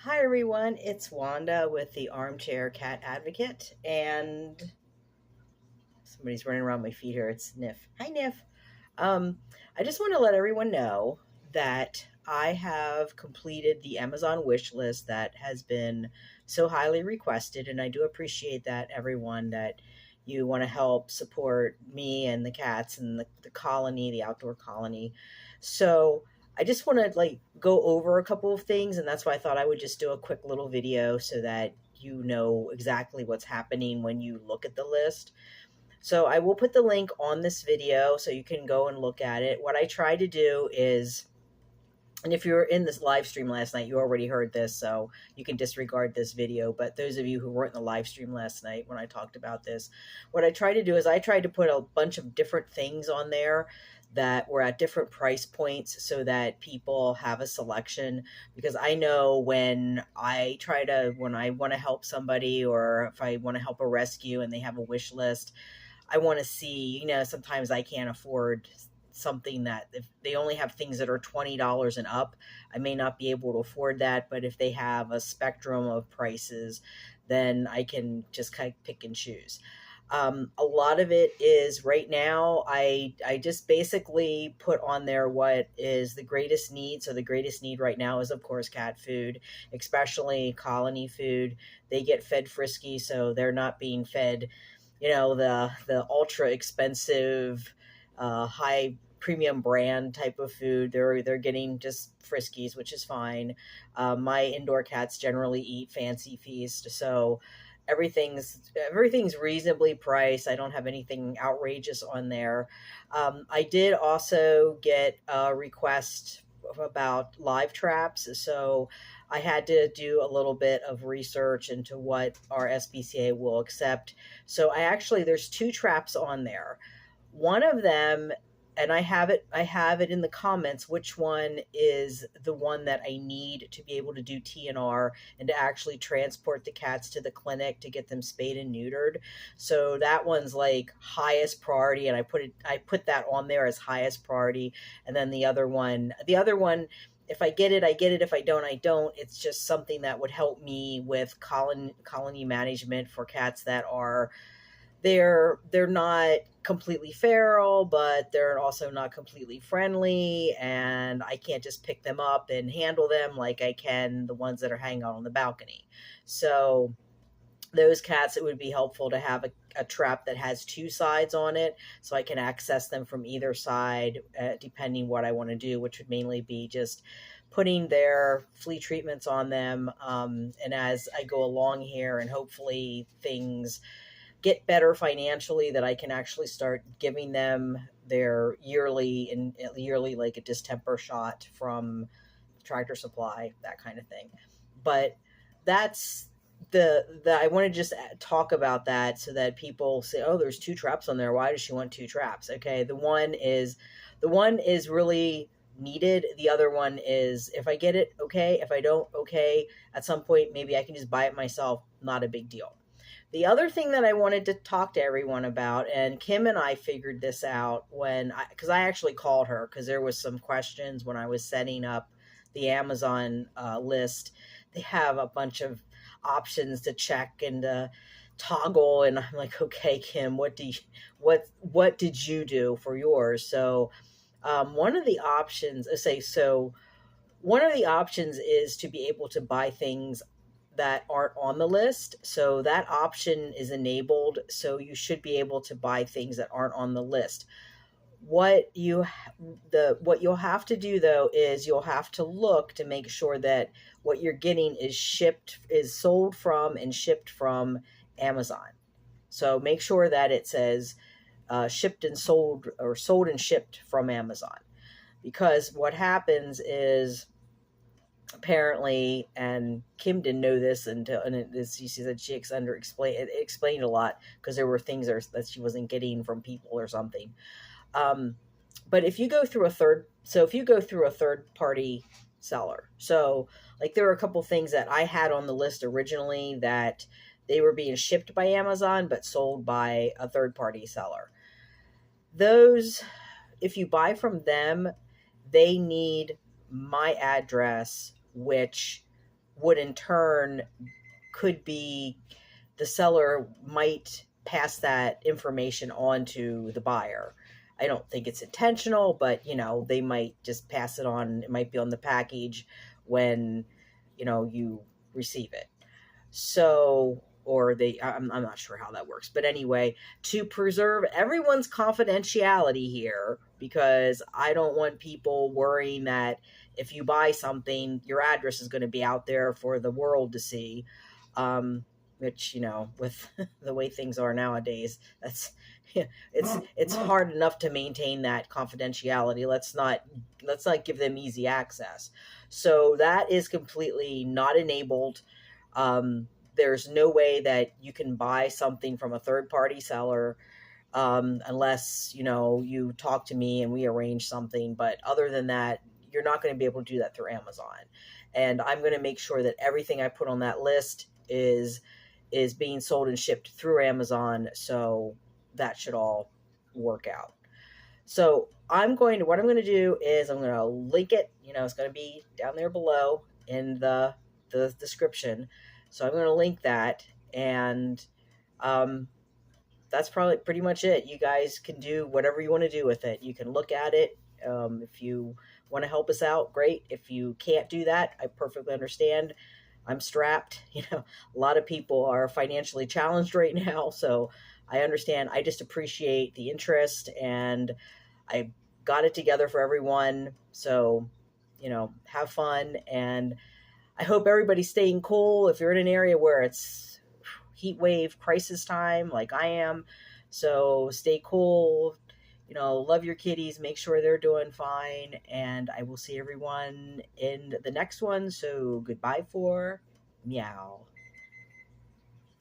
Hi everyone, it's Wanda with the Armchair Cat Advocate, and somebody's running around my feet here. It's Niff. Hi, Niff. Um, I just want to let everyone know that I have completed the Amazon wish list that has been so highly requested, and I do appreciate that, everyone, that you want to help support me and the cats and the colony, the outdoor colony. So I just want to go over a couple of things, and that's why I thought I would just do a quick little video so that you know exactly what's happening when you look at the list. So I will put the link on this video so you can go and look at it. What I try to do is, and if you were in this live stream last night, you already heard this, so you can disregard this video. But those of you who weren't in the live stream last night when I talked about this, what I try to do is I tried to put a bunch of different things on there that were at different price points so that people have a selection. Because I know when I want to help somebody, or if I want to help a rescue and they have a wish list, I want to see, sometimes I can't afford something that if they only have things that are $20 and up, I may not be able to afford that. But if they have a spectrum of prices, then I can just kind of pick and choose. A lot of it is right now, I just basically put on there what is the greatest need. So the greatest need right now is, of course, cat food, especially colony food. They get fed frisky, so they're not being fed the ultra expensive high premium brand type of food. They're getting just Friskies, which is fine. My indoor cats generally eat Fancy Feast, so everything's reasonably priced. I don't have anything outrageous on there. I did also get a request about live traps, so I had to do a little bit of research into what our SPCA will accept. So there's two traps on there. One of them, and I have it in the comments, which one is the one that I need to be able to do TNR and to actually transport the cats to the clinic to get them spayed and neutered. So that one's like highest priority, and I put that on there as highest priority. And then the other one, if I get it, I get it. If I don't, I don't. It's just something that would help me with colony management for cats that are they're not completely feral, but they're also not completely friendly, and I can't just pick them up and handle them like I can the ones that are hanging out on the balcony. So those cats, it would be helpful to have a trap that has two sides on it, so I can access them from either side, depending what I want to do, which would mainly be just putting their flea treatments on them. And as I go along here, and hopefully things get better financially, that I can actually start giving them their yearly like a distemper shot from Tractor Supply, that kind of thing. But that's the I want to just talk about that so that people say, oh, there's two traps on there, why does she want two traps? Okay, the one is really needed. The other one is, if I get it, okay. If I don't, okay. At some point maybe I can just buy it myself, not a big deal. The other thing that I wanted to talk to everyone about, and Kim and I figured this out because I actually called her because there was some questions when I was setting up the Amazon list. They have a bunch of options to check and to toggle, and I'm like, okay, Kim, what did you do for yours? So one of the options, one of the options is to be able to buy things that aren't on the list. So that option is enabled. So you should be able to buy things that aren't on the list. What you'll have to do though is you'll have to look to make sure that what you're getting is sold from and shipped from Amazon. So make sure that it says shipped and sold, or sold and shipped from Amazon. Because what happens is, apparently, and Kim didn't know this until, she said she explained a lot because there were things that she wasn't getting from people or something. But if you go through a third party seller, so like there were a couple things that I had on the list originally that they were being shipped by Amazon but sold by a third party seller. Those, if you buy from them, they need my address, which would in turn could be the seller might pass that information on to the buyer. I don't think it's intentional, but they might just pass it on. It might be on the package when you receive it. So, or I'm not sure how that works. But anyway, to preserve everyone's confidentiality here, because I don't want people worrying that if you buy something, your address is going to be out there for the world to see. Which, with the way things are nowadays, it's hard enough to maintain that confidentiality. Let's not give them easy access. So that is completely not enabled. There's no way that you can buy something from a third party seller unless you talk to me and we arrange something. But other than that, you're not going to be able to do that through Amazon. And I'm going to make sure that everything I put on that list is being sold and shipped through Amazon. So that should all work out. So what I'm going to do is I'm going to link it. It's going to be down there below in the description. So I'm going to link that, and that's probably pretty much it. You guys can do whatever you want to do with it. You can look at it. If you want to help us out, great. If you can't do that, I perfectly understand. I'm strapped. A lot of people are financially challenged right now, so I understand. I just appreciate the interest, and I got it together for everyone. So, have fun, and I hope everybody's staying cool. If you're in an area where it's heat wave crisis time, like I am, so stay cool. Love your kitties. Make sure they're doing fine, and I will see everyone in the next one. So goodbye for meow.